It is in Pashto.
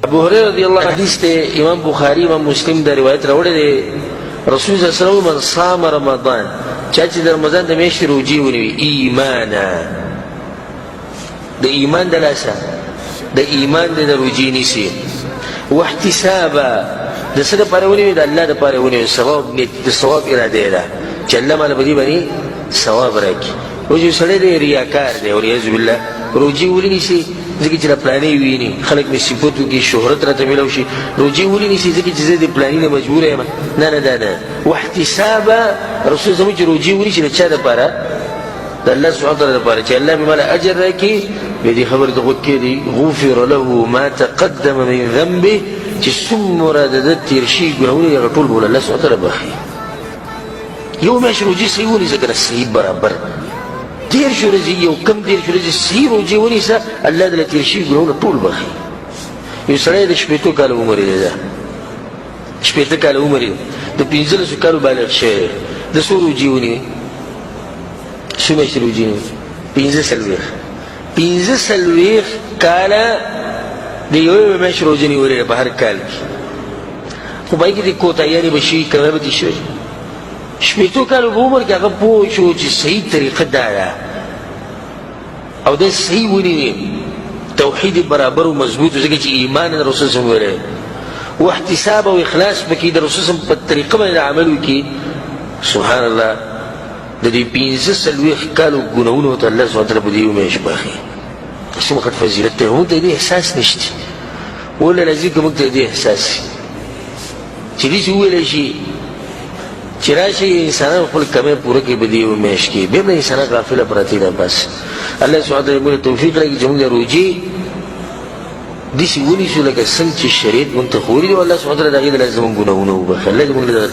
ابو هريره رضی الله عنه حدیث ته امام بخاری امام مسلم دا روایت راوړی دی رسول الله صلی الله علیه وسلم من صام رمضان چا چې د رمضان د میاشتې روزي ونیوي ایمانا د ایمان د لاسه د ایمان د روزي نیسي واحتسابا د څه دپاره ونیوي د الله دپاره ونیوي ثواب د ثواب اراده ده چې الله ماله په دې باندې ثواب راکړي روزي سړی دی ریاکار دی والعیاذ بالله روزي ولې نیسي ځکه چې د پلانې ویني خلک مې صفت وکړي شهرت راته میلاو شي روزي ولې نیسي ځکه چې زه د پلانې نه مجبوره یم نه نه دا نه واحتسابا رسول زموږ چې روزي ونیسي د چا دپاره د الله سبحانه وتعالی دپاره چې الله مې ماله اجر راکړي بیا دې خبرې ته غوږ کښېږدي غفر له ما تقدم من ذنبه چې څومره د ده تېر شوي ګناهونه دي هغه ټول به الله سبحانه وتعالی بخښي یو میاشت روزي صحیح ونیسه که نه صحیح برابر دېرش ورځې یو کم دېرش ورځې صحیح روزې ونیسه الله دله تېر شوي ګناهونه ټول بخښي یو سړی د شپېتو کاله عمر یې ده شپېته کاله عمر یې د 15 کالو بالغ شوی د څو روزې ونیوي څو میاشتې روزې ونیوي 45 کاله د یوې میاشتې روزې نیولې په هر کال کې خو په هغې کې د کوتاهیانې به شوي کمه به دې شوی شپېتو کالو په عمر کې هغه پوه شو چې صحیح طریقه دا ده او دا صحیح ونیوي توحید برابر و مضبوط و ځکه چې ایمان د رسول صلی الله علیه و احتساب او اخلاص پکې د رسول صلی الله په طریقه باندې عمل وکړي سبحان الله د دې 45 کالو ګناهونو ته الله سبحانه وتعالی په دې یو میاشت بخښي څومره غټ فضیلت دی موږ ته دې احساس نشته ولا لازم که موږ ته دې احساس چې داسې وویلی شي چې راشي انسانان خپل کمۍ پوره کړي په دې یو میاشت کې بیا به انسانان غافله پراته دي بس الله سبحانه وتعالی موږ ته توفیق راکړي چې موږ د روزې داسې ونیسو لکه څنګه چې شریعت موږ ته ښودلي دي والله سبحانه وتعالی د هغې د لاسه زموږ ګناهونه وبخښي الله دې موږ له